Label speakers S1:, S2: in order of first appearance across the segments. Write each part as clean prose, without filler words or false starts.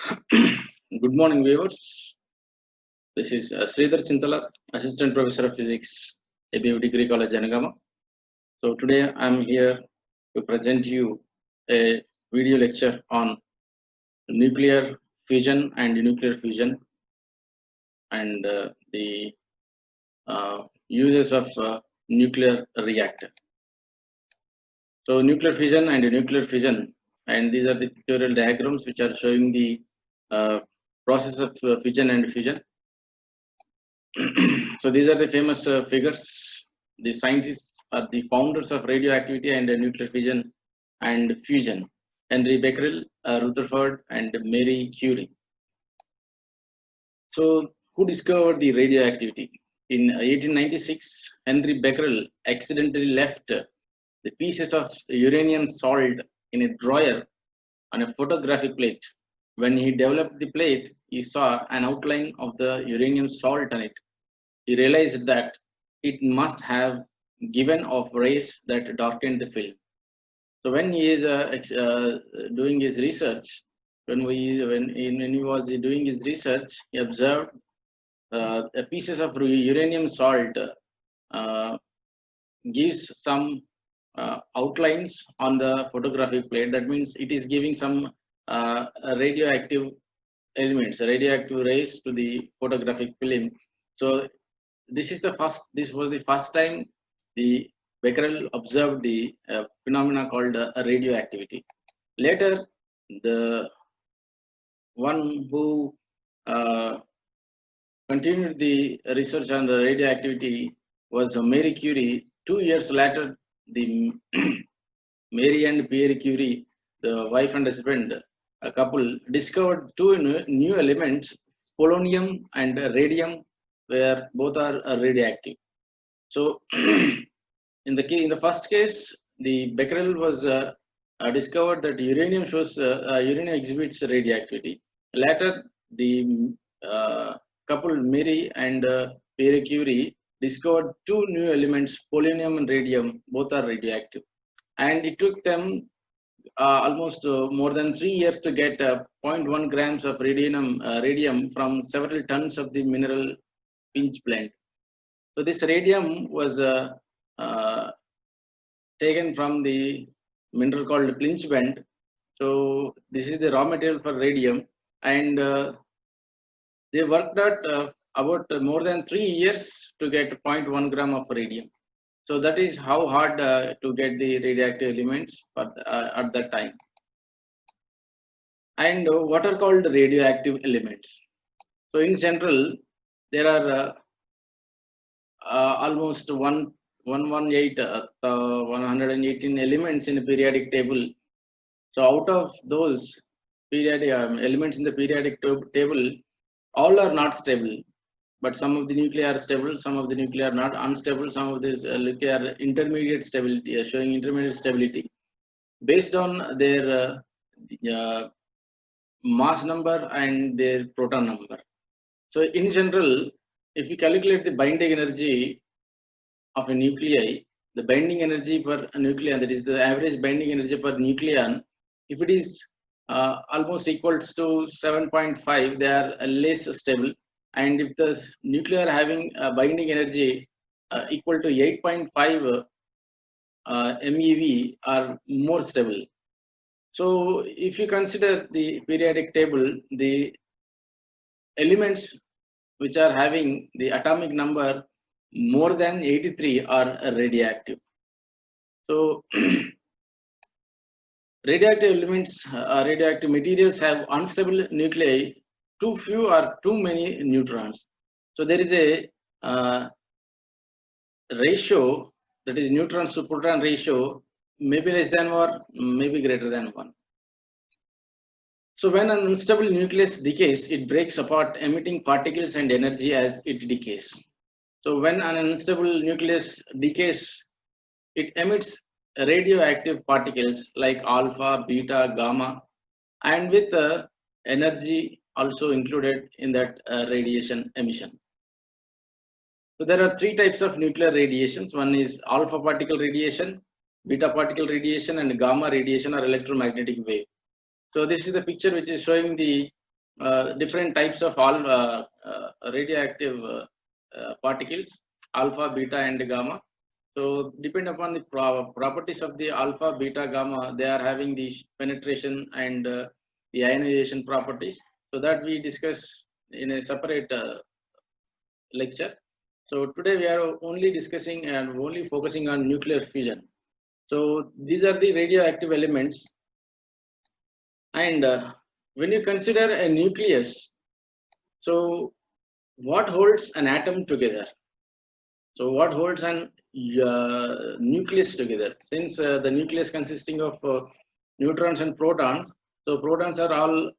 S1: Good morning, viewers. This is Sridhar Chintala, Assistant Professor of Physics, ABU Degree College, Janagama. So today I'm here to present you a video lecture on nuclear fusion and nuclear fusion and the uses of nuclear reactor. So nuclear fusion and nuclear fission, and these are the pictorial diagrams which are showing the process of fission and fusion. So these are the famous figures. The scientists are the founders of radioactivity and nuclear fission and fusion: Henry Becquerel, Rutherford, and Marie Curie. So who discovered the radioactivity? In 1896, Henry Becquerel accidentally left the pieces of uranium salt in a drawer on a photographic plate. When he developed the plate, he saw an outline of the uranium salt on it. He realized that it must have given off rays that darkened the film. So when he is doing his research, when he was doing his research, he observed pieces of uranium salt uh, gives some outlines on the photographic plate. That means it is giving some radioactive elements, radioactive rays to the photographic film. So this was the first time the Becquerel observed the phenomena called radioactivity. Later, the one who uh, continued the research on the radioactivity was Marie Curie. 2 years later, the Marie and Pierre Curie, the wife and husband, a couple, discovered two new elements, polonium and radium, where both are radioactive. So, in the first case, the Becquerel was discovered that uranium exhibits radioactivity. Later, the couple Marie and Pierre Curie discovered two new elements, polonium and radium, both are radioactive, and it took them almost more than 3 years to get 0.1 grams of radium from several tons of the mineral pinch blend. So this radium was uh, taken from the mineral called Plinchbent. So this is the raw material for radium, and they worked at about more than 3 years to get 0.1 gram of radium. So that is how hard to get the radioactive elements at that time. And what are called radioactive elements? So in general, there are almost 118 elements in the periodic table. So out of those periodic elements in the periodic table, all are not stable. But some of the nuclei are stable, some of the nuclei are not unstable, some of these nuclei are intermediate stability, showing intermediate stability based on their mass number and their proton number. So in general, if you calculate the binding energy of a nuclei, the binding energy per nucleon, that is the average binding energy per nucleon, if it is almost equals to 7.5, they are less stable. And if the nuclei are having a binding energy equal to 8.5 MeV, are more stable. So if you consider the periodic table, the elements which are having the atomic number more than 83 are radioactive. So radioactive elements, radioactive materials have unstable nuclei, too few or too many neutrons. So there is a ratio, that is neutrons to proton ratio, maybe less than or maybe greater than 1. So when an unstable nucleus decays, it breaks apart, emitting particles and energy as it decays. So when an unstable nucleus decays, it emits radioactive particles like alpha, beta, gamma, and with energy also included in that radiation emission. So there are three types of nuclear radiations. One is alpha particle radiation, beta particle radiation, and gamma radiation or electromagnetic wave. So this is the picture which is showing the different types of all radioactive particles, alpha, beta, and gamma. So depend upon the properties of the alpha, beta, gamma, they are having the penetration and the ionization properties. So that we discuss in a separate lecture. So today we are only discussing and only focusing on nuclear fusion. So these are the radioactive elements. And when you consider a nucleus, so what holds an atom together? So what holds an nucleus together? Since the nucleus consisting of neutrons and protons, so protons are all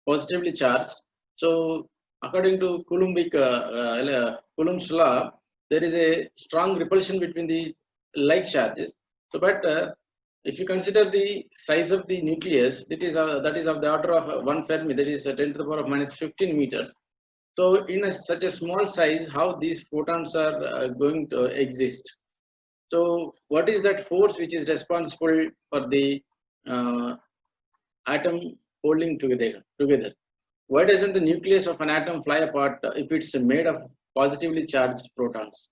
S1: positively charged. So according to Coulomb's law, there is a strong repulsion between the like charges. So, but if you consider the size of the nucleus, that is of the order of 1 Fermi, that is 10 to the power of minus 15 meters. So in such a small size, how these photons are going to exist? So what is that force which is responsible for the atom holding together? Why doesn't the nucleus of an atom fly apart if it's made of positively charged protons?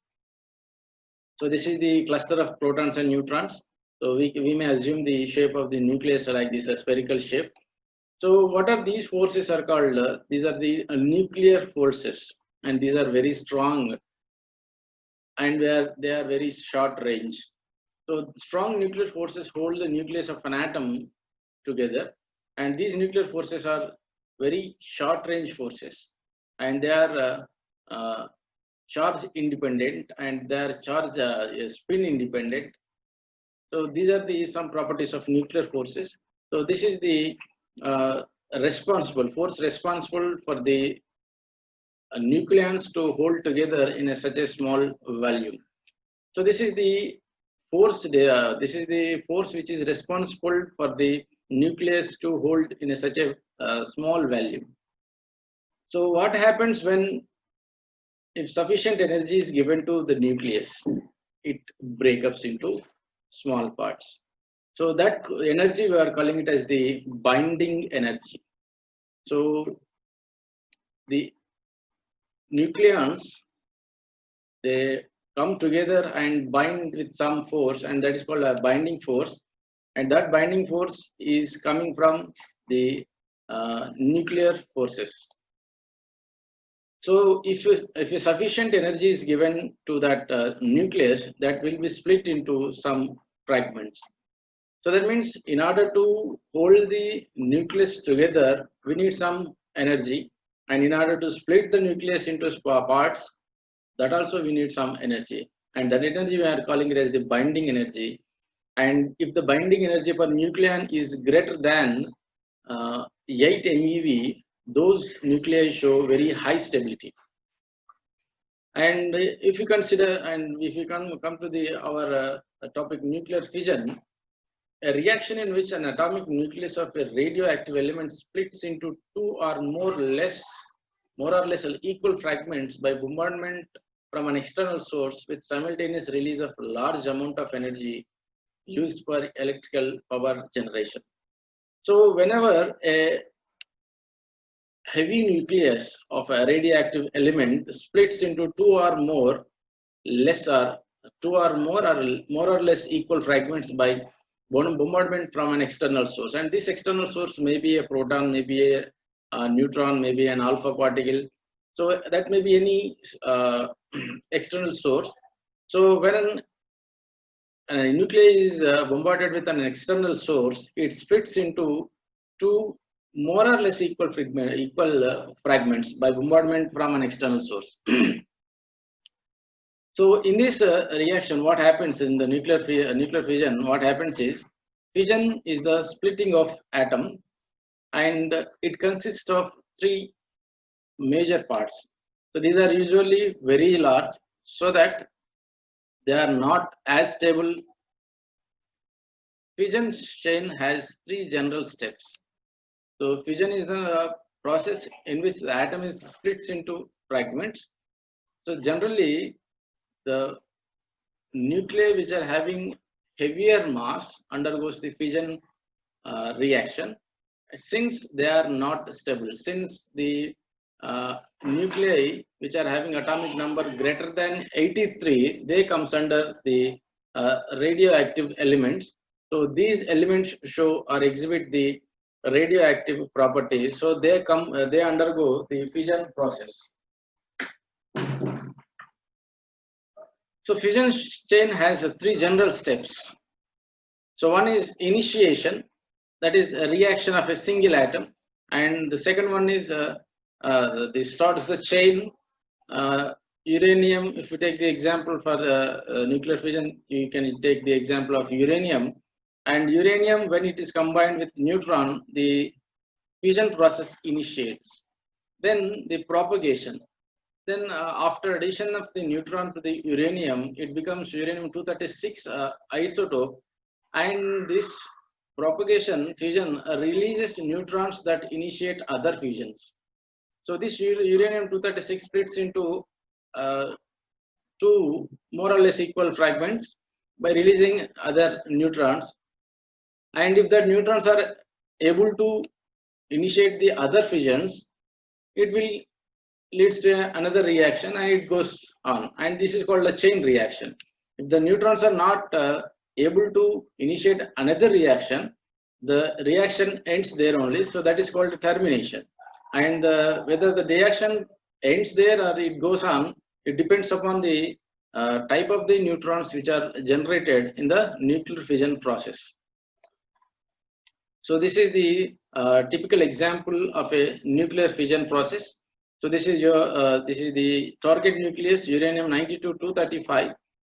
S1: So this is the cluster of protons and neutrons. So we may assume the shape of the nucleus like this, a spherical shape. So what are these forces are called? These are the nuclear forces, and these are very strong, and they are very short range. So strong nuclear forces hold the nucleus of an atom together, and these nuclear forces are very short range forces, and they are charge independent, and they are charge spin independent. So these are the some properties of nuclear forces. So this is the force responsible for the nucleons to hold together in such a small volume. So this is the force. This is the force which is responsible for the nucleus to hold in such a small volume. So what happens when, if sufficient energy is given to the nucleus, it breaks up into small parts. So that energy we are calling it as the binding energy. So the nucleons, they come together and bind with some force, and that is called a binding force. And that binding force is coming from the nuclear forces. So if a sufficient energy is given to that nucleus, that will be split into some fragments. So that means in order to hold the nucleus together, we need some energy, and in order to split the nucleus into parts, that also we need some energy, and that energy we are calling it as the binding energy. And if the binding energy per nucleon is greater than 8 MeV, those nuclei show very high stability. And if you consider, and if you come to the our topic nuclear fission, a reaction in which an atomic nucleus of a radioactive element splits into two or more or less equal fragments by bombardment from an external source with simultaneous release of large amount of energy used for electrical power generation. So whenever a heavy nucleus of a radioactive element splits into two or more or less equal fragments by bombardment from an external source, and this external source may be a proton, maybe a neutron, maybe an alpha particle. So that may be any external source. So when a nuclei is bombarded with an external source, it splits into two more or less equal fragments by bombardment from an external source. So in this reaction, what happens in the nuclear fission? What happens is, fission is the splitting of atom, and it consists of three major parts. So these are usually very large, so that they are not as stable. Fission chain has three general steps. So fission is the process in which the atom is splits into fragments. So generally, the nuclei which are having heavier mass undergoes the fission reaction, since they are not stable, since the nuclei which are having atomic number greater than 83, they comes under the radioactive elements. So these elements show or exhibit the radioactive property. So they undergo the fission process. So fission chain has three general steps. So one is initiation, that is a reaction of a single atom, and the second one is starts the chain. Uranium, if you take the example for nuclear fission, you can take the example of uranium. And uranium, when it is combined with neutron, the fission process initiates. Then the propagation. Then after addition of the neutron to the uranium, it becomes uranium-236 isotope, and this propagation fission releases neutrons that initiate other fusions. So this uranium-236 splits into two more or less equal fragments by releasing other neutrons. And if the neutrons are able to initiate the other fissions, it will leads to another reaction and it goes on. And this is called a chain reaction. If the neutrons are not able to initiate another reaction, the reaction ends there only. So that is called termination. And whether the reaction ends there or it goes on, it depends upon the type of the neutrons which are generated in the nuclear fission process. So this is the typical example of a nuclear fission process. So this is the target nucleus, uranium-92-235,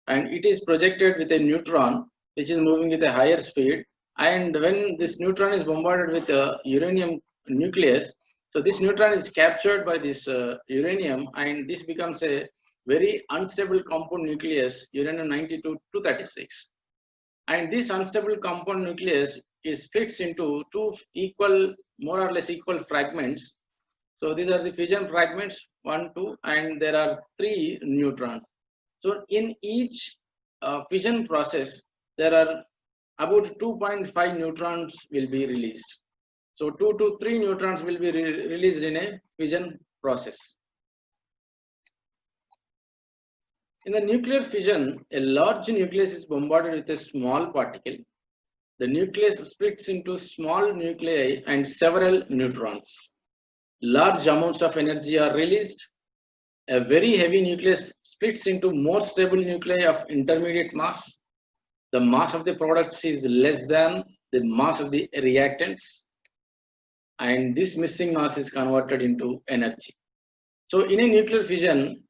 S1: and it is projected with a neutron which is moving with a higher speed. And when this neutron is bombarded with a uranium nucleus, so this neutron is captured by this uranium, and this becomes a very unstable compound nucleus, uranium-92-236. And this unstable compound nucleus is splits into two equal, more or less equal fragments. So these are the fission fragments, 1, 2, and there are 3 neutrons. So in each fission process, there are about 2.5 neutrons will be released. So 2 to 3 neutrons will be released in a fission process. In the nuclear fission, a large nucleus is bombarded with a small particle. The nucleus splits into small nuclei and several neutrons. Large amounts of energy are released. A very heavy nucleus splits into more stable nuclei of intermediate mass. The mass of the products is less than the mass of the reactants, and this missing mass is converted into energy. So in a nuclear fission,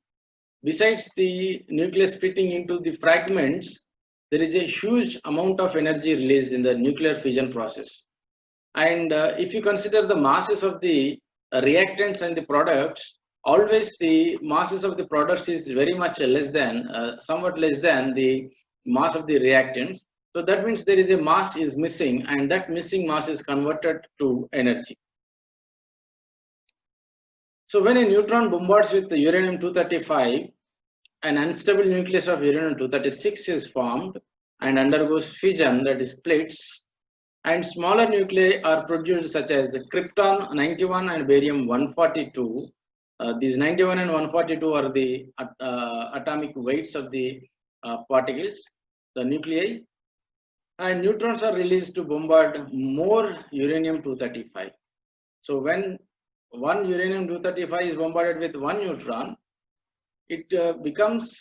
S1: besides the nucleus splitting into the fragments, there is a huge amount of energy released in the nuclear fission process. And if you consider the masses of the reactants and the products, always the masses of the products is very much less than, somewhat less than the mass of the reactants. So that means there is a mass is missing, and that missing mass is converted to energy. So when a neutron bombards with the uranium-235, an unstable nucleus of uranium-236 is formed and undergoes fission, that is splits, and smaller nuclei are produced such as the krypton-91 and barium-142. These 91 and 142 are the atomic weights of the particles, the nuclei, and neutrons are released to bombard more uranium-235. So when one uranium-235 is bombarded with one neutron, it becomes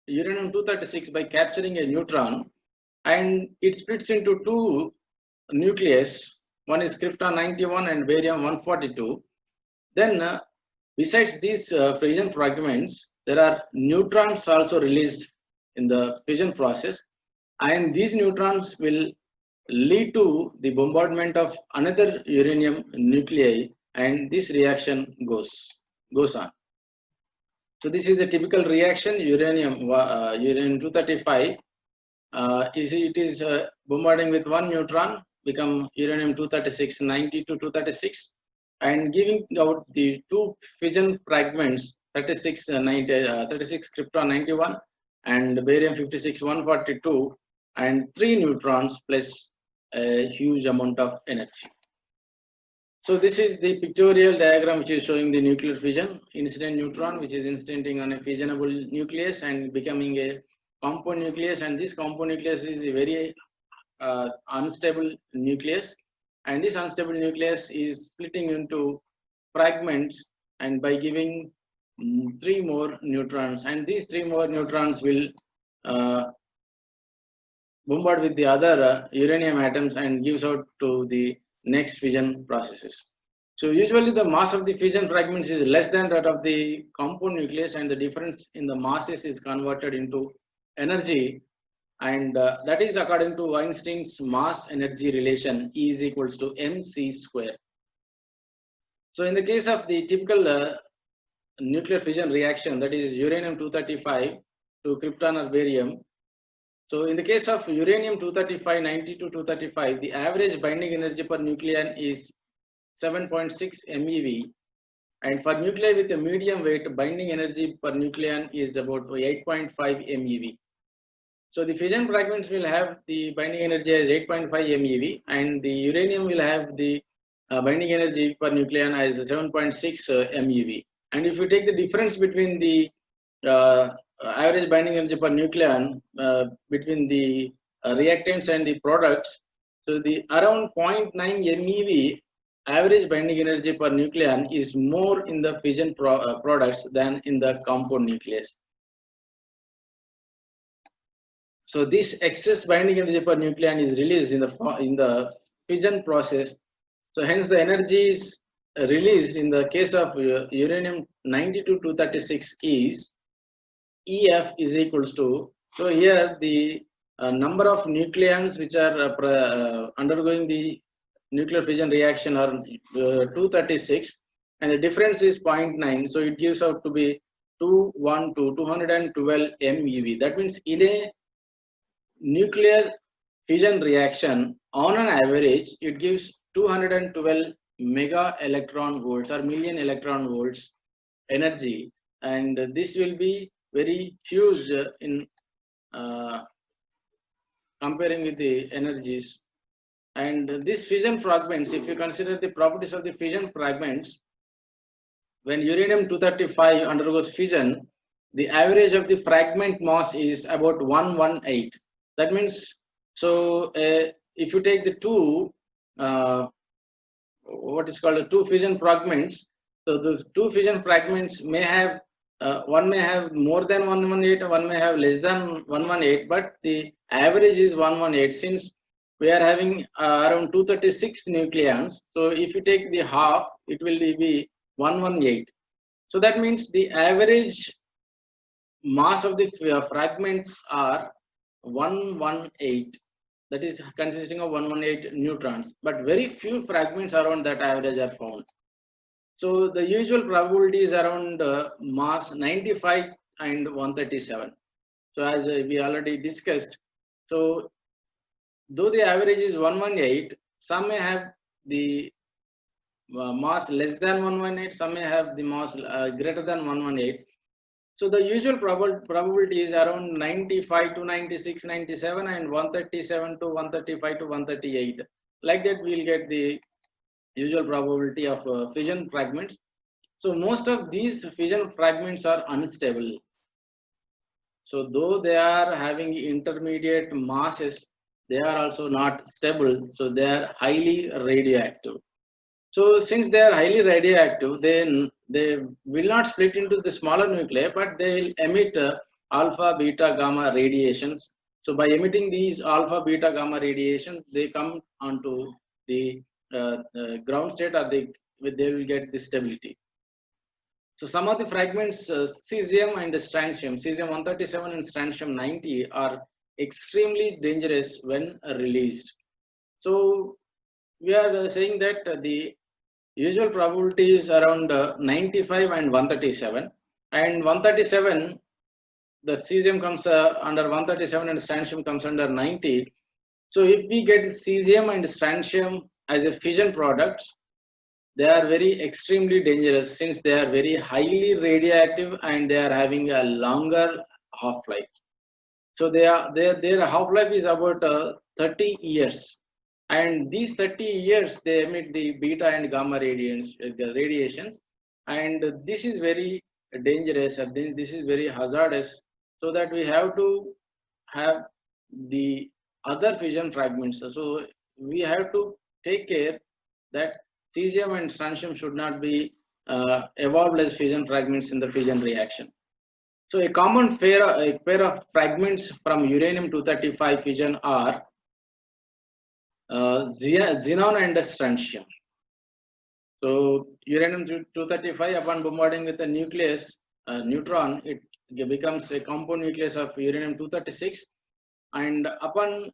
S1: uranium-236 by capturing a neutron, and it splits into two nucleus. One is krypton-91 and barium-142. Then besides these fission fragments, there are neutrons also released in the fission process, and these neutrons will lead to the bombardment of another uranium nuclei, and this reaction goes on. So this is a typical reaction. Uranium-235 is bombarding with one neutron, become uranium-236 90-236, and giving out the two fission fragments, 36 krypton-91 and barium-56-142, and 3 neutrons plus a huge amount of energy. So this is the pictorial diagram which is showing the nuclear fission. Incident neutron, which is incidenting on a fissionable nucleus and becoming a compound nucleus, and this compound nucleus is a very unstable nucleus, and this unstable nucleus is splitting into fragments, and by giving 3 more neutrons, and these 3 more neutrons will bombard with the other uranium atoms and gives out to the next fission processes. So usually the mass of the fission fragments is less than that of the compound nucleus, and the difference in the masses is converted into energy, and that is according to Einstein's mass energy relation, E is equals to mc square. So in the case of the typical nuclear fission reaction, that is uranium-235 to krypton or barium. So in the case of uranium-235, 92-235, the average binding energy per nucleon is 7.6 MeV, and for nuclei with a medium weight, binding energy per nucleon is about 8.5 MeV. So the fission fragments will have the binding energy as 8.5 MeV, and the uranium will have the binding energy per nucleon as 7.6 MeV. And if you take the difference between the average binding energy per nucleon between the reactants and the products, so the around 0.9 MeV average binding energy per nucleon is more in the fission products than in the compound nucleus. So this excess binding energy per nucleon is released in the fission process. So hence the energy is released in the case of uranium-92-236 is EF is equals to, so here the number of nucleons which are undergoing the nuclear fission reaction are 236, and the difference is 0.9, so it gives out to be 212 MeV. That means in a nuclear fission reaction, on an average, it gives 212 mega electron volts or million electron volts energy, and this will be very huge in comparing with the energies. And these fission fragments, if you consider the properties of the fission fragments, when uranium-235 undergoes fission, the average of the fragment mass is about 118. That means, so if you take the two, what is called two fission fragments, so the two fission fragments may have, one may have more than 118, one may have less than 118, but the average is 118 since we are having around 236 nucleons. So if you take the half, it will be 118. So that means the average mass of the fragments are 118, that is consisting of 118 neutrons, but very few fragments around that average are found. So the usual probability is around mass 95 and 137. So as we already discussed, so though the average is 118, some may have the mass less than 118, some may have the mass greater than 118. So the usual probability is around 95 to 96, 97, and 137 to 135 to 138. Like that, we'll get the usual probability of fission fragments. So most of these fission fragments are unstable. So though they are having intermediate masses, they are also not stable. So they are highly radioactive. So since they are highly radioactive, then they will not split into the smaller nuclei, but they will emit alpha, beta, gamma radiations. So by emitting these alpha, beta, gamma radiations, they come onto the ground state, or they will get the stability. So some of the fragments, cesium and strontium, cesium-137 and strontium-90 are extremely dangerous when released. So we are saying that the usual probability is around 95 and 137, and 137, the cesium comes under 137 and strontium comes under 90. So if we get cesium and strontium as a fission products, they are very extremely dangerous since they are very highly radioactive and they are having a longer half-life. So their half-life is about 30 years. And these 30 years they emit the beta and gamma radiations, and this is very dangerous, and this is very hazardous, so that we have to have the other fission fragments. So we have to take care that cesium and strontium should not be evolved as fission fragments in the fission reaction. So a common pair of fragments from uranium-235 fission are xenon and strontium. So uranium-235, upon bombarding with a nucleus neutron, it becomes a compound nucleus of uranium-236, and upon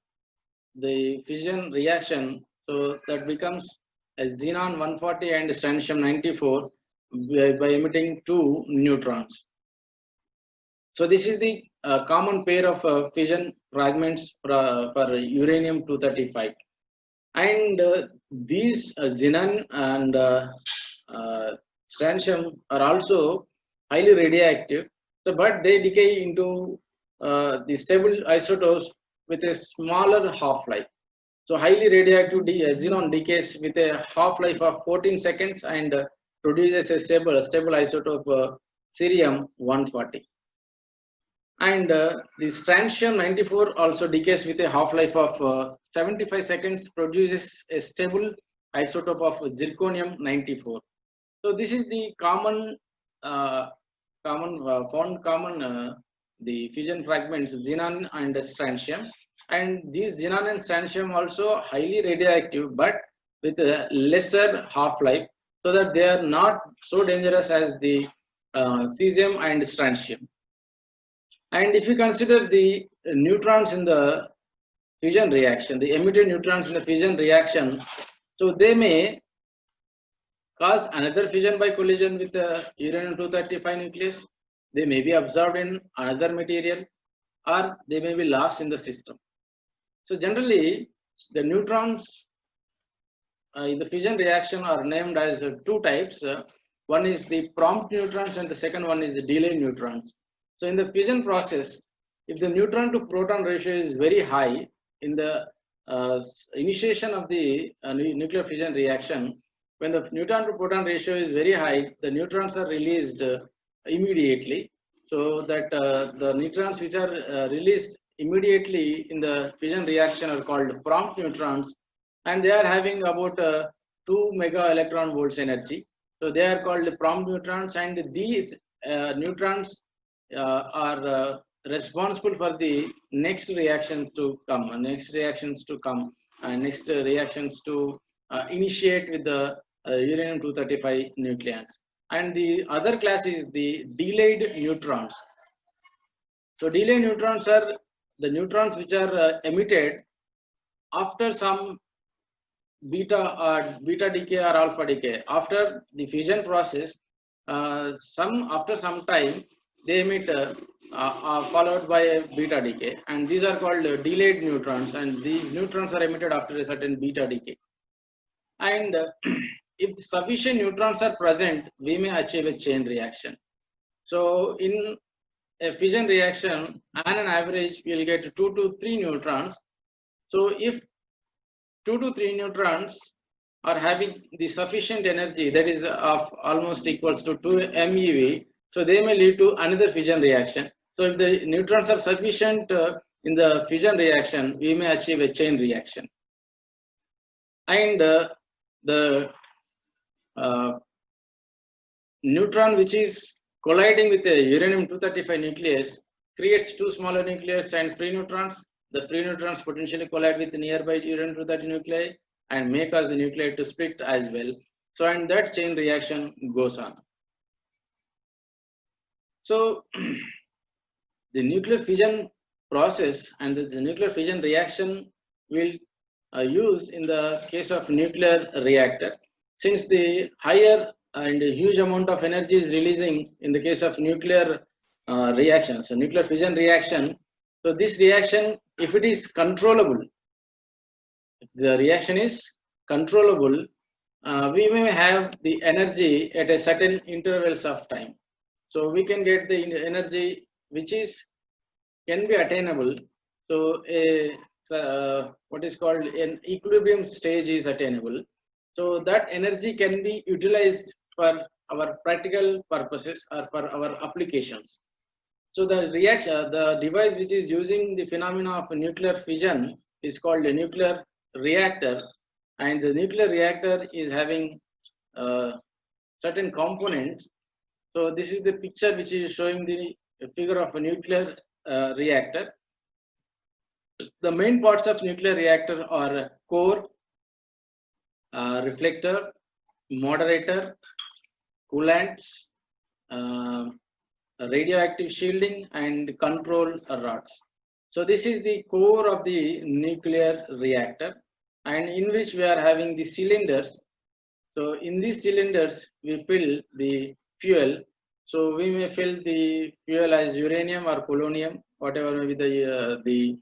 S1: the fission reaction, so that becomes a xenon 140 and strontium 94 by emitting 2 neutrons. So this is the common pair of fission fragments for uranium-235. And these xenon and strontium are also highly radioactive, so, but they decay into the stable isotopes with a smaller half-life. So highly radioactive xenon decays with a half-life of 14 seconds and produces a stable isotope cerium-140. And the strontium 94 also decays with a half-life of 75 seconds, produces a stable isotope of zirconium 94. So this is the common the fission fragments xenon and strontium, and these xenon and strontium also highly radioactive, but with a lesser half-life, so that they are not so dangerous as the cesium and strontium. And if you consider the neutrons in the fission reaction, the emitted neutrons in the fission reaction, so they may cause another fission by collision with the uranium-235 nucleus. They may be absorbed in another material, or they may be lost in the system. So generally, the neutrons in the fission reaction are named as two types. One is the prompt neutrons, and the second one is the delayed neutrons. So in the fission process, if the neutron to proton ratio is very high in the initiation of the nuclear fission reaction, when the neutron to proton ratio is very high, the neutrons are released immediately. So that the neutrons which are released immediately in the fission reaction are called prompt neutrons, and they are having about 2 mega electron volts energy. So they are called prompt neutrons, and these neutrons are responsible for the next reaction to come, next reactions to initiate with the uranium-235 nucleons. And the other class is the delayed neutrons. So delayed neutrons are the neutrons which are emitted after some beta decay or alpha decay. After the fission process, after some time they emit followed by a beta decay, and these are called delayed neutrons, and these neutrons are emitted after a certain beta decay. And if sufficient neutrons are present, we may achieve a chain reaction. So in a fission reaction, on an average, we will get 2 to 3 neutrons. So if 2 to 3 neutrons are having the sufficient energy, that is of almost equals to 2 MeV, so they may lead to another fission reaction. So if the neutrons are sufficient in the fission reaction, we may achieve a chain reaction. And the neutron which is colliding with the uranium-235 nucleus creates 2 smaller nucleus and free neutrons. The free neutrons potentially collide with the nearby uranium-230 nuclei and may cause the nuclei to split as well. So, and that chain reaction goes on. So the nuclear fission process and the nuclear fission reaction will use in the case of nuclear reactor, since the higher and huge amount of energy is releasing in the case of nuclear reaction, so nuclear fission reaction. So this reaction, if it is controllable, if the reaction is controllable, we may have the energy at a certain intervals of time. So we can get the energy which can be attainable. So a what is called an equilibrium stage is attainable. So that energy can be utilized for our practical purposes or for our applications. So the reaction, the device which is using the phenomena of nuclear fission is called a nuclear reactor, and the nuclear reactor is having certain components. So this is the picture which is showing the figure of a nuclear reactor. The main parts of nuclear reactor are core, reflector, moderator, coolant, radioactive shielding, and control rods. So this is the core of the nuclear reactor, and in which we are having the cylinders. So in these cylinders we fill the fuel. So we may fill the fuel as uranium or polonium, whatever may be the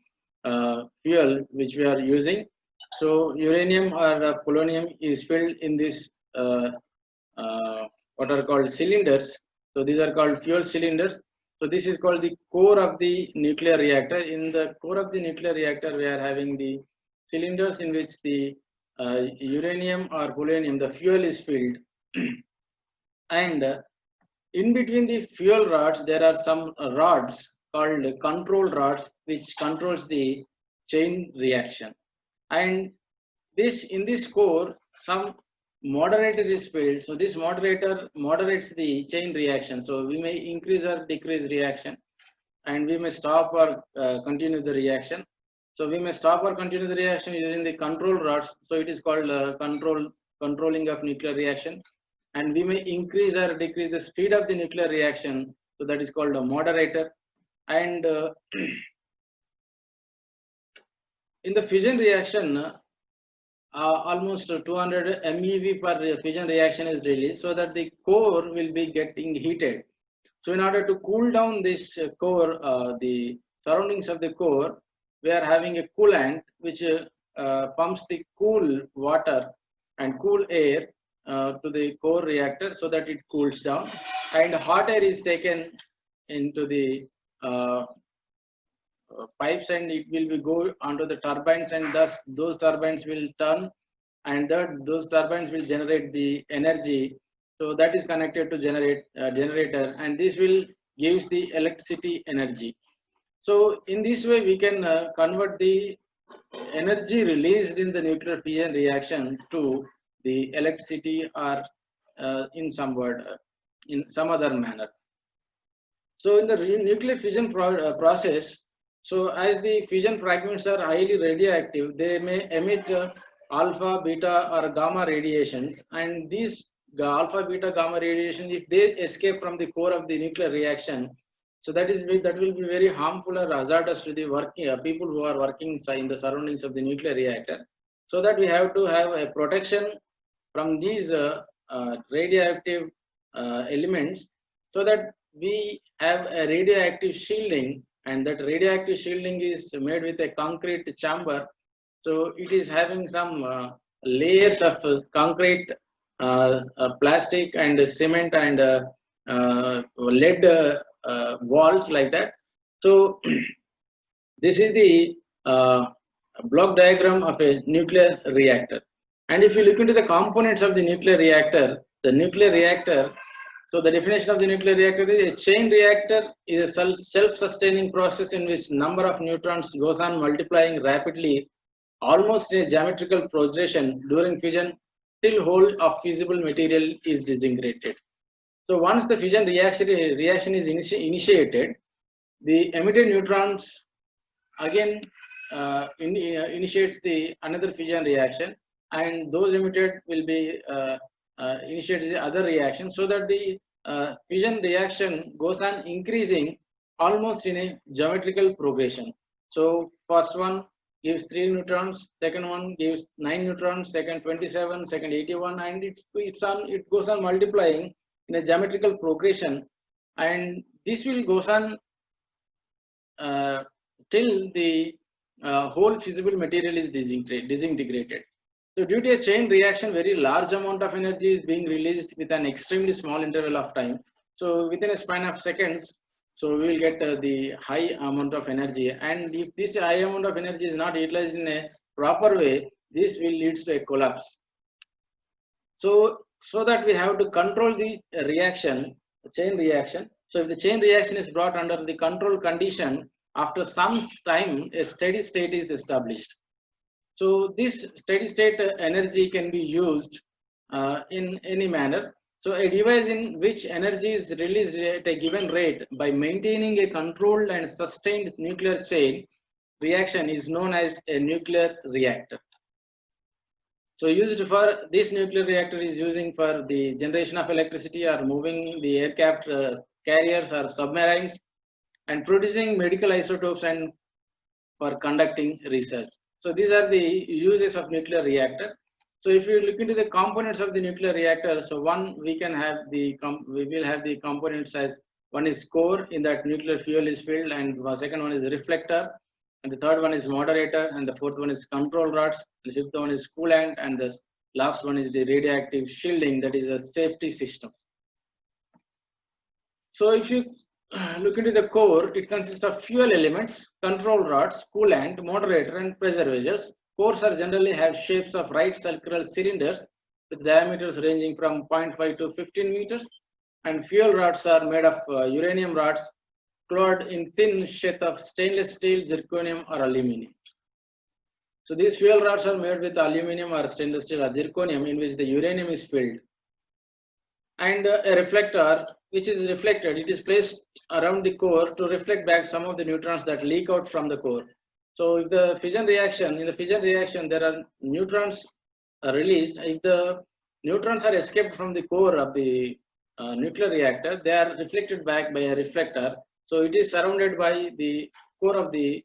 S1: fuel which we are using. So uranium or polonium is filled in this what are called cylinders. So these are called fuel cylinders. So this is called the core of the nuclear reactor. In the core of the nuclear reactor, we are having the cylinders in which the uranium or polonium, the fuel is filled. And in between the fuel rods, there are some rods called control rods, which controls the chain reaction. And this in this core, some moderator is filled. So this moderator moderates the chain reaction. So we may increase or decrease reaction, and we may stop or continue the reaction. So we may stop or continue the reaction using the control rods. So it is called controlling of nuclear reaction. And we may increase or decrease the speed of the nuclear reaction. So that is called a moderator. And in the fission reaction, almost 200 MeV per fission reaction is released, so that the core will be getting heated. So in order to cool down this core, the surroundings of the core, we are having a coolant which pumps the cool water and cool air to the core reactor so that it cools down, and hot air is taken into the pipes, and it will be go onto the turbines, and thus those turbines will turn, and those turbines will generate the energy. So that is connected to generator, and this will gives the electricity energy. So in this way we can convert the energy released in the nuclear fission reaction to the electricity, or in some word, in some other manner. So in the nuclear fission process, so as the fission fragments are highly radioactive, they may emit alpha, beta, or gamma radiations, and these alpha, beta, gamma radiation, if they escape from the core of the nuclear reaction, so that will be very harmful or hazardous to the working people who are working in the surroundings of the nuclear reactor. So that we have to have a protection from these radioactive elements, so that we have a radioactive shielding, and that radioactive shielding is made with a concrete chamber. So it is having some layers of concrete, plastic, and cement, and lead walls like that. So this is the block diagram of a nuclear reactor. And if you look into the components of the nuclear reactor, so the definition of the nuclear reactor is a chain reactor is a self-sustaining process in which number of neutrons goes on multiplying rapidly, almost in a geometrical progression during fission, till whole of fissile material is disintegrated. So once the fission reaction is initiated, the emitted neutrons again initiates the another fission reaction, and those emitted will be initiates the other reaction, so that the fission reaction goes on increasing almost in a geometrical progression. So first one gives 3 neutrons, second one gives 9 neutrons, second 27, second 81, and it goes on multiplying in a geometrical progression, and this will goes on till the whole fissile material is disintegrated. So due to a chain reaction, very large amount of energy is being released with an extremely small interval of time. So within a span of seconds, So we will get the high amount of energy, and if this high amount of energy is not utilized in a proper way, this will lead to a collapse. So that we have to control the reaction, chain reaction. So if the chain reaction is brought under the control condition, after some time, a steady state is established. So this steady state energy can be used in any manner. So a device in which energy is released at a given rate by maintaining a controlled and sustained nuclear chain reaction is known as a nuclear reactor. So used for this nuclear reactor is using for the generation of electricity or moving the aircraft carriers or submarines and producing medical isotopes and for conducting research. So these are the uses of nuclear reactor. So if you look into the components of the nuclear reactor, so one we can have we will have the components as one is core, in that nuclear fuel is filled, and the second one is reflector, and the third one is moderator, and the fourth one is control rods, the fifth one is coolant, and the last one is the radioactive shielding, that is a safety system. So if you look into the core, it consists of fuel elements, control rods, coolant, moderator, and pressure vessels. Cores are generally have shapes of right circular cylinders with diameters ranging from 0.5 to 15 meters, and fuel rods are made of uranium rods clad in thin sheath of stainless steel, zirconium, or aluminum. So these fuel rods are made with aluminum or stainless steel or zirconium, in which the uranium is filled. And a reflector, which is reflected, it is placed around the core to reflect back some of the neutrons that leak out from the core. So if the fission reaction, in the fission reaction, there are neutrons released. If the neutrons are escaped from the core of the nuclear reactor, they are reflected back by a reflector. So it is surrounded by the core of the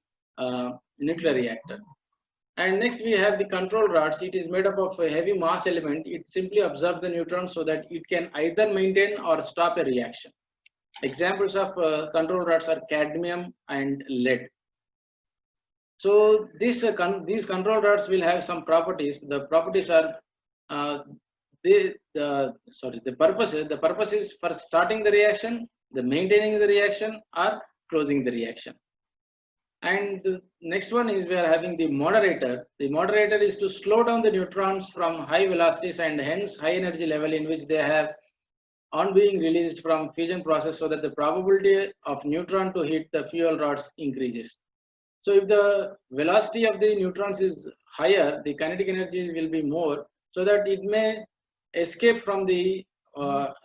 S1: nuclear reactor. And next we have the control rods. It is made up of a heavy mass element. It simply absorbs the neutrons so that it can either maintain or stop a reaction. Examples of control rods are cadmium and lead. So these control rods will have some properties. The properties are the purpose is for starting the reaction, the maintaining the reaction, or closing the reaction. And the next one is we are having the moderator. The moderator is to slow down the neutrons from high velocities and hence high energy level in which they have on being released from fission process, so that the probability of neutron to hit the fuel rods increases. So if the velocity of the neutrons is higher, the kinetic energy will be more, so that it may escape from the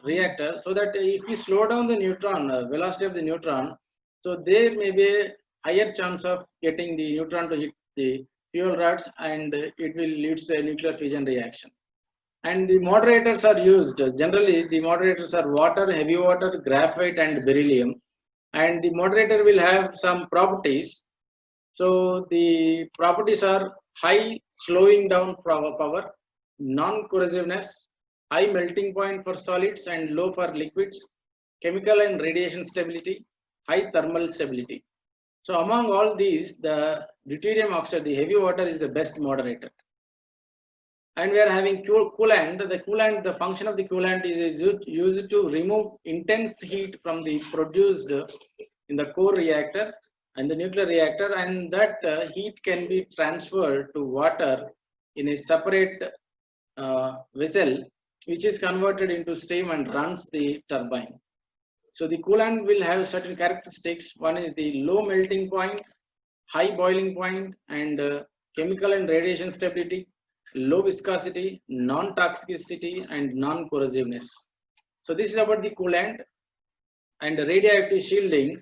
S1: reactor. So that if we slow down the neutron velocity of the neutron, so there may be a higher chance of getting the neutron to hit the fuel rods, and it will lead to a nuclear fission reaction. And the moderators are used. Generally, the moderators are water, heavy water, graphite, and beryllium. And the moderator will have some properties. So the properties are high slowing down power, non-corrosiveness, high melting point for solids and low for liquids, chemical and radiation stability, high thermal stability. So among all these, the deuterium oxide, the heavy water, is the best moderator. And we are having coolant. The function of the coolant is used to remove intense heat from the produced in the core reactor and the nuclear reactor, and that heat can be transferred to water in a separate vessel, which is converted into steam and runs the turbine. So the coolant will have certain characteristics. One is the low melting point, high boiling point, and chemical and radiation stability, low viscosity, non-toxicity, and non-corrosiveness. So this is about the coolant. And the radioactive shielding.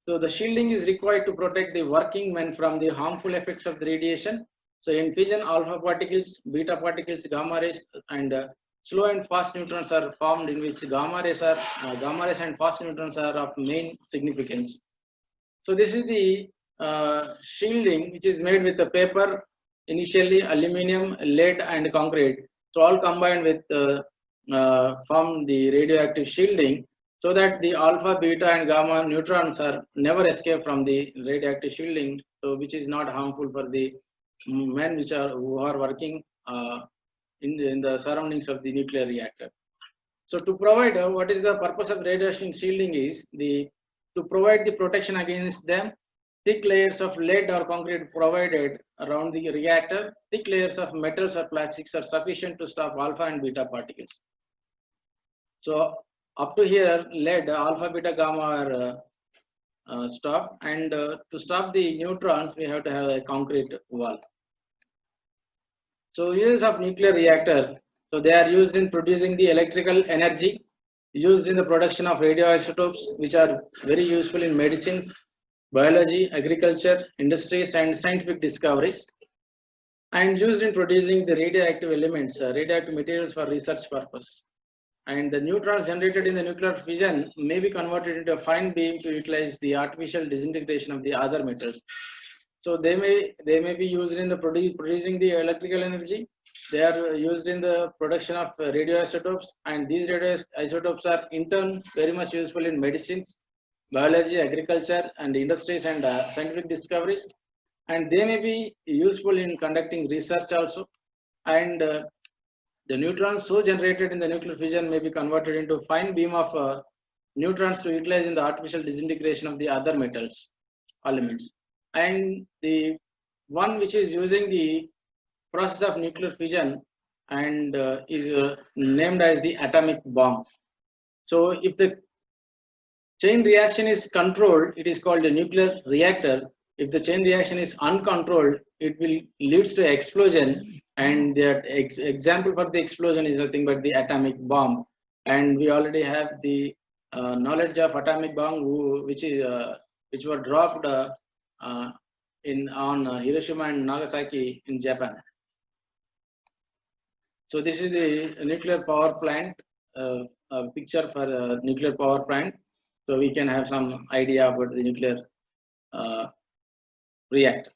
S1: So the shielding is required to protect the working men from the harmful effects of the radiation. So in fission, alpha particles, beta particles, gamma rays, and slow and fast neutrons are formed, in which gamma rays and fast neutrons are of main significance. So this is the shielding, which is made with the paper, initially aluminium, lead, and concrete. So all combined with form the radioactive shielding, so that the alpha, beta, and gamma neutrons are never escape from the radioactive shielding, so which is not harmful for the men who are working in the surroundings of the nuclear reactor. So to provide what is the purpose of radiation shielding is to provide the protection against them, thick layers of lead or concrete provided around the reactor. Thick layers of metals or plastics are sufficient to stop alpha and beta particles. So up to here, lead, alpha, beta, gamma are stopped, and to stop the neutrons, we have to have a concrete wall. So uses of nuclear reactor. So they are used in producing the electrical energy, used in the production of radioisotopes, which are very useful in medicines, biology, agriculture, industries, and scientific discoveries, and used in producing the radioactive elements, radioactive materials for research purpose. And the neutrons generated in the nuclear fission may be converted into a fine beam to utilize the artificial disintegration of the other metals. So they may be used in the producing the electrical energy. They are used in the production of radioisotopes, and these radioisotopes are in turn very much useful in medicines, biology, agriculture, and industries and scientific discoveries. And they may be useful in conducting research also. And the neutrons so generated in the nuclear fission may be converted into a fine beam of neutrons to utilize in the artificial disintegration of the other metals elements. And the one which is using the process of nuclear fission and is named as the atomic bomb. So if the chain reaction is controlled, it is called a nuclear reactor. If the chain reaction is uncontrolled, it will leads to explosion, and the example for the explosion is nothing but the atomic bomb. And we already have the knowledge of atomic bomb, which were dropped on Hiroshima and Nagasaki in Japan. So this is the nuclear power plant, a picture for a nuclear power plant. So we can have some idea about the nuclear reactor.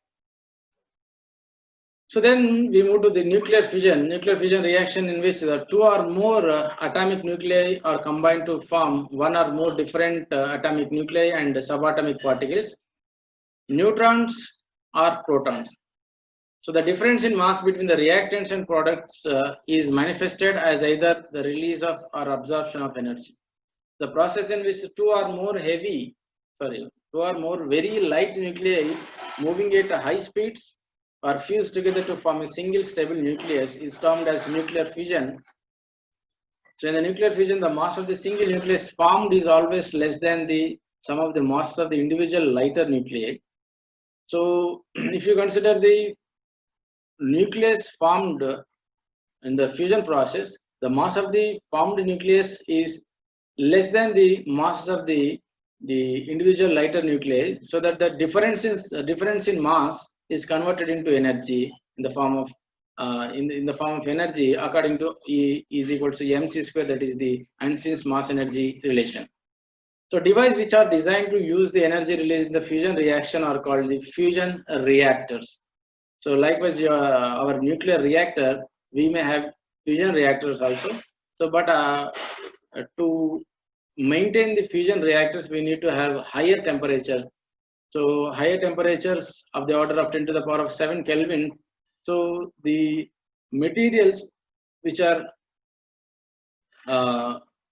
S1: So then we move to the nuclear fission reaction, in which the two or more atomic nuclei are combined to form one or more different atomic nuclei and subatomic particles, neutrons or protons. So the difference in mass between the reactants and products is manifested as either the release of or absorption of energy. The process in which two or more very light nuclei moving at high speeds are fused together to form a single stable nucleus is termed as nuclear fission. So in the nuclear fission, the mass of the single nucleus formed is always less than the sum of the masses of the individual lighter nuclei. So if you consider the nucleus formed in the fusion process, the mass of the formed nucleus is less than the masses of the individual lighter nuclei, so that the difference in mass is converted into energy in the form of energy according to E is equal to mc square, that is the Einstein's mass energy relation. So devices which are designed to use the energy released in the fusion reaction are called the fusion reactors. So likewise, our nuclear reactor, we may have fusion reactors also. So but to maintain the fusion reactors, we need to have higher temperatures. So higher temperatures of the order of 10 to the power of 7 Kelvin. So the materials which are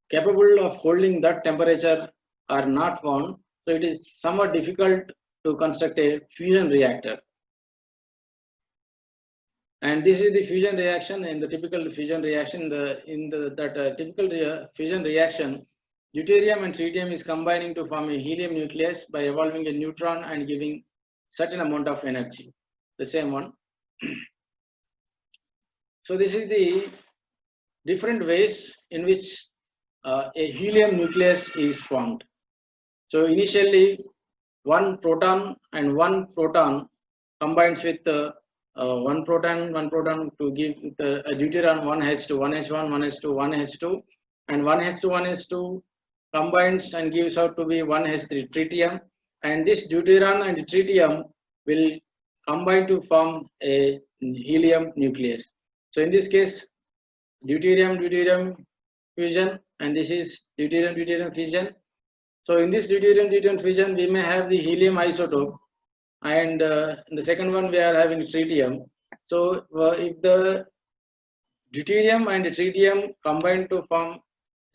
S1: capable of holding that temperature are not found. So it is somewhat difficult to construct a fusion reactor. And this is the fusion reaction. In the typical fusion reaction, typical fusion reaction, deuterium and tritium is combining to form a helium nucleus by evolving a neutron and giving certain amount of energy. The same one. So this is the different ways in which a helium nucleus is formed. So initially, one proton combines with one proton to give a deuterium 1h2, 1h1, 1h2, 1h2, and 1h2, 1h2 combines and gives out to be 1h3 tritium, and this deuterium and tritium will combine to form a helium nucleus. So in this case, deuterium fusion, and this is deuterium fission. So in this deuterium fission, we may have the helium isotope, and in the second one we are having tritium. So if the deuterium and the tritium combine to form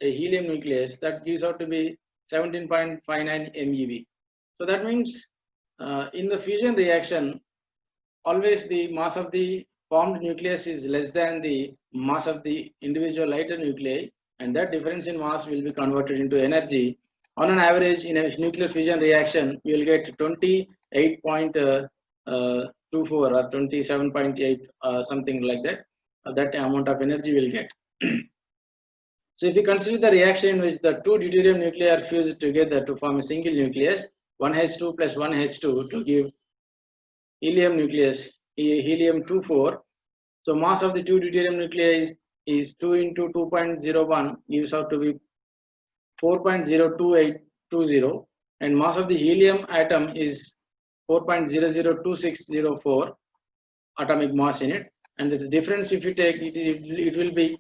S1: a helium nucleus, that gives out to be 17.59 MeV. So that means in the fusion reaction, always the mass of the formed nucleus is less than the mass of the individual lighter nuclei, and that difference in mass will be converted into energy. On an average, in a nuclear fusion reaction, we will get 28.24 or 27.8, something like that. That amount of energy we'll get. So if we consider the reaction in which the two deuterium nuclei are fused together to form a single nucleus, 1H2 plus 1H2 to give helium nucleus, helium-24. So mass of the two deuterium nuclei is 2 into 2.01 gives out to be 4.02820, and mass of the helium atom is 4.002604 atomic mass in it, and the difference if you take it will be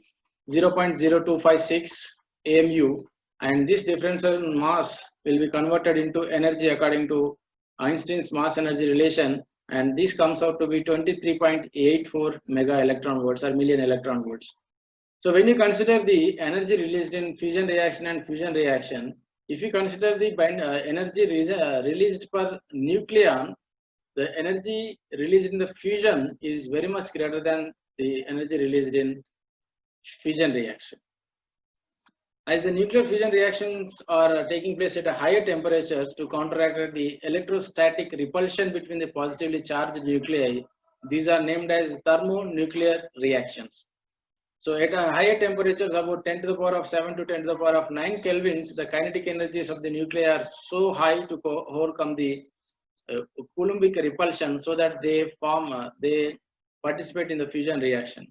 S1: 0.0256 AMU, and this difference in mass will be converted into energy according to Einstein's mass energy relation, and this comes out to be 23.84 mega electron volts or million electron volts. So when you consider the energy released in fusion reaction and fusion reaction, if you consider the energy released per nucleon, the energy released in the fusion is very much greater than the energy released in fusion reaction. As the nuclear fusion reactions are taking place at a higher temperatures to counteract the electrostatic repulsion between the positively charged nuclei, these are named as thermonuclear reactions. So at a higher temperatures, about 10 to the power of 7 to 10 to the power of 9 kelvins, the kinetic energies of the nuclei are so high to overcome the Coulombic repulsion, so that they participate in the fusion reaction.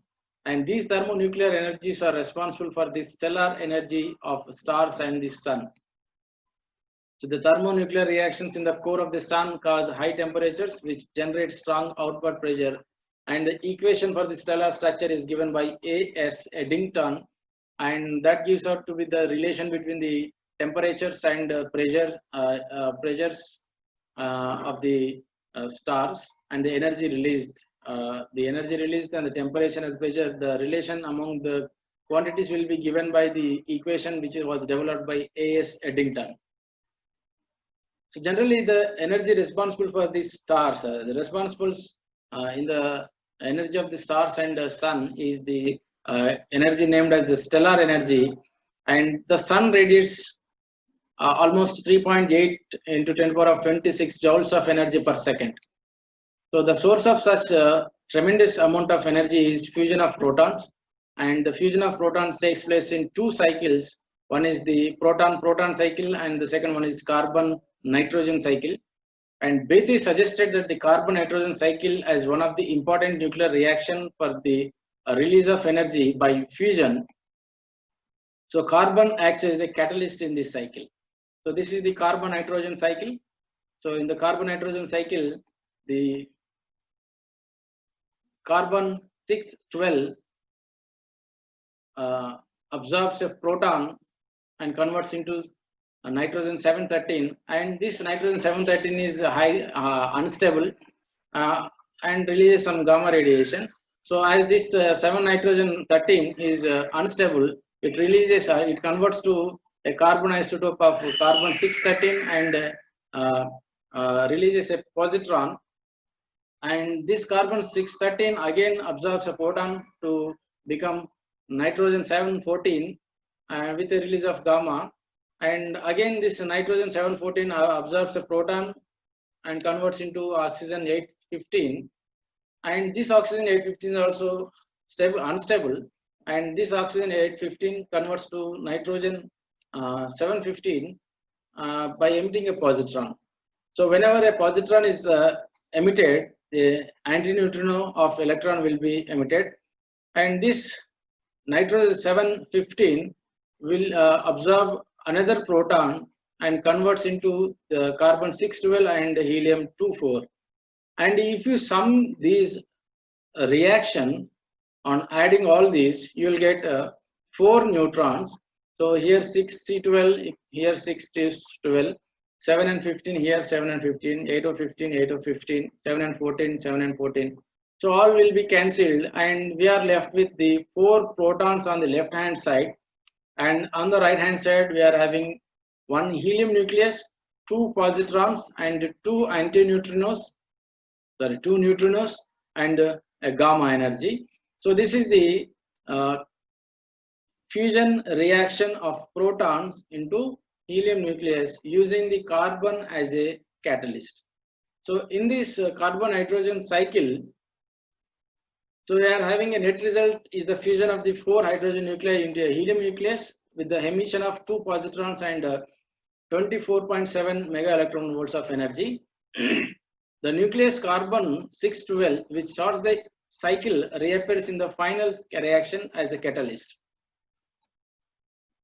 S1: And these thermonuclear energies are responsible for the stellar energy of stars and the sun. So the thermonuclear reactions in the core of the sun cause high temperatures, which generate strong outward pressure. And the equation for the stellar structure is given by A.S. Eddington, and that gives out to be the relation between the temperatures and pressures of the stars and the energy released. The energy released and the temperature and pressure, the relation among the quantities will be given by the equation which was developed by A.S. Eddington. So generally the energy responsible for these stars, the responsibles in the energy of the stars and the sun is the energy named as the stellar energy, and the sun radiates almost 3.8 into 10 power of 26 joules of energy per second. So the source of such tremendous amount of energy is fusion of protons, and the fusion of protons takes place in two cycles. One is the proton-proton cycle, and the second one is carbon-nitrogen cycle. And Bethe suggested that the carbon-nitrogen cycle as one of the important nuclear reaction for the release of energy by fusion. So carbon acts as the catalyst in this cycle. So this is the carbon-nitrogen cycle. So in the carbon-nitrogen cycle, the carbon 612 absorbs a proton and converts into nitrogen 713, and this nitrogen 713 is high unstable and releases some gamma radiation. So as this 7 nitrogen 13 is unstable, it releases it converts to a carbon isotope of carbon 613 and releases a positron, and this carbon 613 again absorbs a proton to become nitrogen 714 with the release of gamma, and again this nitrogen 714 absorbs a proton and converts into oxygen 815, and this oxygen 815 is also unstable, and this oxygen 815 converts to nitrogen 715 by emitting a positron. So whenever a positron is emitted, the antineutrino of electron will be emitted, and this nitrogen 715 will absorb another proton and converts into the carbon 612 and helium 24. And if you sum these reaction on adding all these, you will get 4 neutrons. So here 6C12, here 6C12, 7 and 15, here 7 and 15, 8 of 15, 8 of 15, 7 and 14, 7 and 14. So all will be cancelled, and we are left with the 4 protons on the left hand side, and on the right hand side we are having one helium nucleus, two positrons and two antineutrinos, sorry, two neutrinos and a gamma energy. So this is the fusion reaction of protons into helium nucleus using the carbon as a catalyst. So in this carbon hydrogen cycle, so we are having a net result is the fusion of the 4 hydrogen nuclei into a helium nucleus with the emission of 2 positrons and 24.7 mega electron volts of energy. The nucleus carbon 612, which starts the cycle, reappears in the final reaction as a catalyst.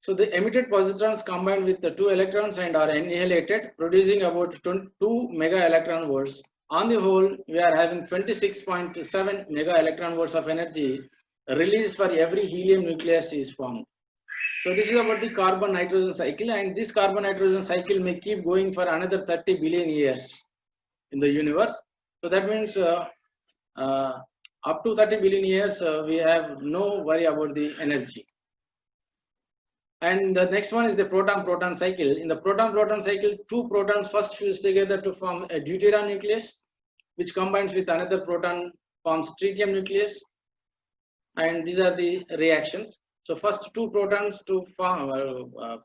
S1: So the emitted positrons combine with the 2 electrons and are annihilated, producing about 2 mega electron volts. On the whole, we are having 26.7 mega electron volts of energy released for every helium nucleus is formed. So this is about the carbon nitrogen cycle, and this carbon nitrogen cycle may keep going for another 30 billion years in the universe. So that means up to 30 billion years, we have no worry about the energy. And the next one is the proton-proton cycle. In the proton-proton cycle, 2 protons first fuse together to form a deuterium nucleus, which combines with another proton, forms tritium nucleus. And these are the reactions. So first 2 protons to form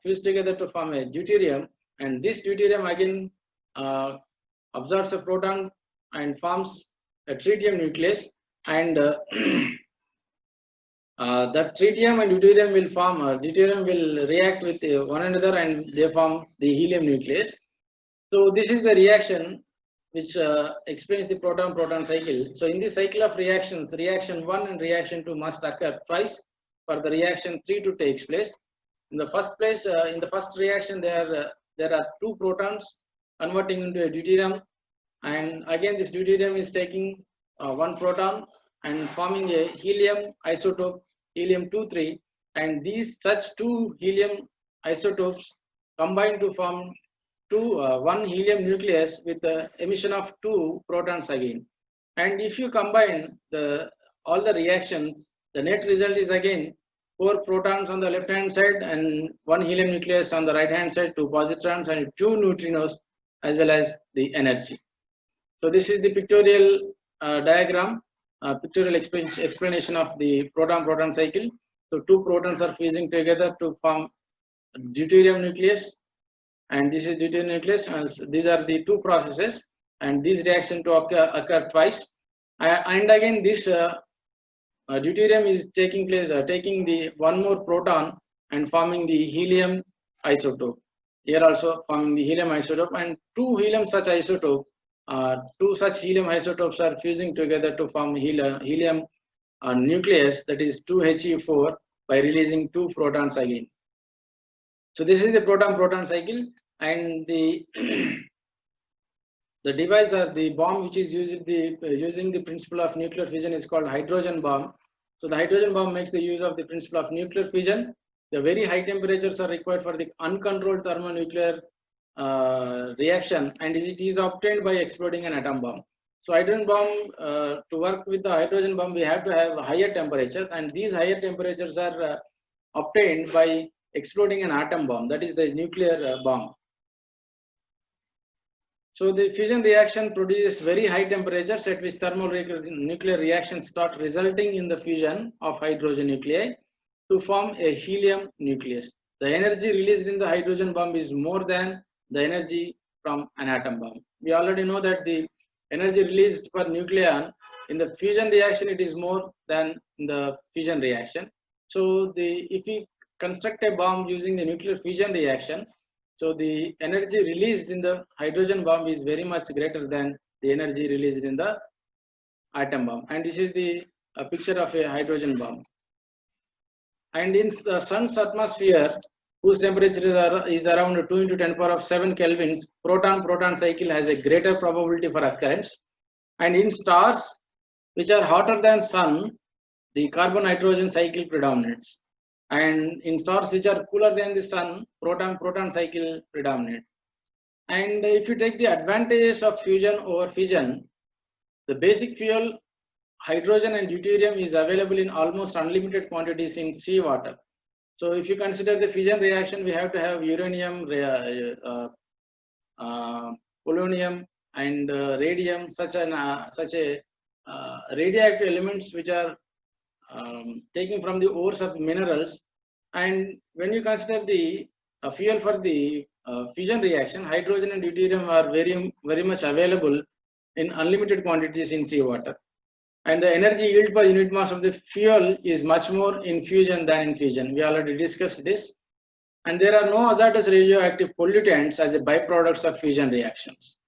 S1: fuse together to form a deuterium, and this deuterium again absorbs a proton and forms a tritium nucleus, and the tritium and deuterium will form, deuterium will react with one another and they form the helium nucleus. So this is the reaction which explains the proton-proton cycle. So in this cycle of reactions, reaction 1 and reaction 2 must occur twice for the reaction 3 to take place. In the first place, in the first reaction, there are 2 protons converting into a deuterium, and again this deuterium is taking 1 proton and forming a helium isotope, helium-23, and these such 2 helium isotopes combine to form one helium nucleus with the emission of 2 protons again. And if you combine all the reactions, the net result is again 4 protons on the left hand side and 1 helium nucleus on the right hand side, 2 positrons and 2 neutrinos, as well as the energy. So this is the pictorial diagram, pictorial explanation of the proton-proton cycle. So 2 protons are fusing together to form deuterium nucleus, and this is deuterium nucleus, and these are the 2 processes, and these reaction to occur twice, and again this deuterium is taking place, taking the 1 more proton and forming the helium isotope. Here also forming the helium isotope, and 2 helium such isotope, 2 such helium isotopes are fusing together to form helium nucleus, that is 2He4, by releasing 2 protons again. So this is the proton-proton cycle, and the the device or the bomb which is using the principle of nuclear fission is called hydrogen bomb. So the hydrogen bomb makes the use of the principle of nuclear fission. The very high temperatures are required for the uncontrolled thermonuclear reaction, and it is obtained by exploding an atom bomb. So hydrogen bomb, to work with the hydrogen bomb, we have to have higher temperatures, and these higher temperatures are obtained by exploding an atom bomb, that is the nuclear bomb. So the fission reaction produces very high temperatures at which thermonuclear reactions start, resulting in the fusion of hydrogen nuclei to form a helium nucleus. The energy released in the hydrogen bomb is more than the energy from an atom bomb. We already know that the energy released per nucleon in the fusion reaction, it is more than in the fission reaction. So if we construct a bomb using the nuclear fission reaction, so the energy released in the hydrogen bomb is very much greater than the energy released in the atom bomb. And this is the picture of a hydrogen bomb. And in the sun's atmosphere, whose temperature is around 2 into 10 power of 7 kelvins, proton-proton cycle has a greater probability for occurrence. And in stars which are hotter than sun, the carbon-nitrogen cycle predominates. And in stars which are cooler than the sun, proton-proton cycle predominates. And if you take the advantages of fusion over fission, the basic fuel, hydrogen and deuterium, is available in almost unlimited quantities in seawater. So if you consider the fission reaction, we have to have uranium, polonium, and radium, such a radioactive elements which are taken from the ores of minerals. And when you consider the fuel for the fission reaction, hydrogen and deuterium are very much available in unlimited quantities in seawater. And the energy yield per unit mass of the fuel is much more in fusion than in fission. We already discussed this. And there are no hazardous radioactive pollutants as a byproducts of fission reactions.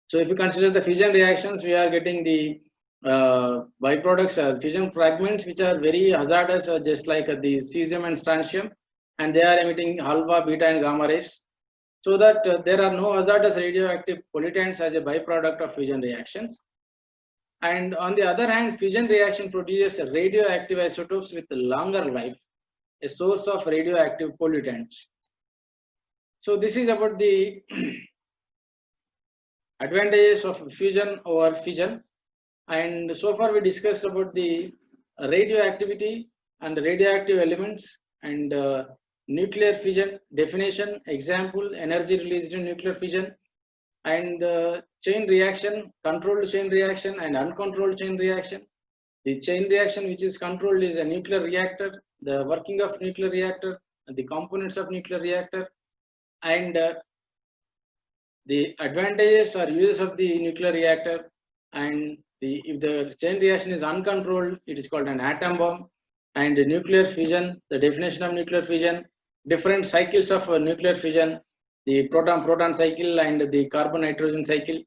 S1: So if you consider the fission reactions, we are getting the byproducts, fission fragments, which are very hazardous, just like the cesium and strontium, and they are emitting alpha, beta, and gamma rays. So that there are no hazardous radioactive pollutants as a byproduct of fission reactions. And on the other hand, fission reaction produces radioactive isotopes with longer life, a source of radioactive pollutants. So this is about the advantages of fusion over fission. And so far we discussed about the radioactivity and radioactive elements and nuclear fission definition, example, energy released in nuclear fission, and chain reaction, controlled chain reaction and uncontrolled chain reaction. The chain reaction which is controlled is a nuclear reactor, the working of nuclear reactor, the components of nuclear reactor, and the advantages or uses of the nuclear reactor. And if the chain reaction is uncontrolled, it is called an atom bomb. And the nuclear fission, the definition of nuclear fission, different cycles of nuclear fission, the proton-proton cycle and the carbon-nitrogen cycle,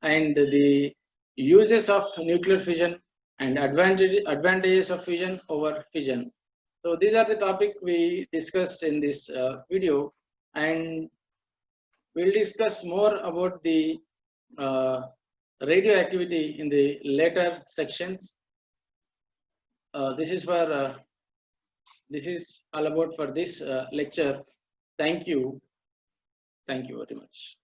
S1: and the uses of nuclear fission and advantages of fission over fission. So these are the topic we discussed in this video, and we'll discuss more about the radioactivity in the later sections. This is all about for this lecture. Thank you very much.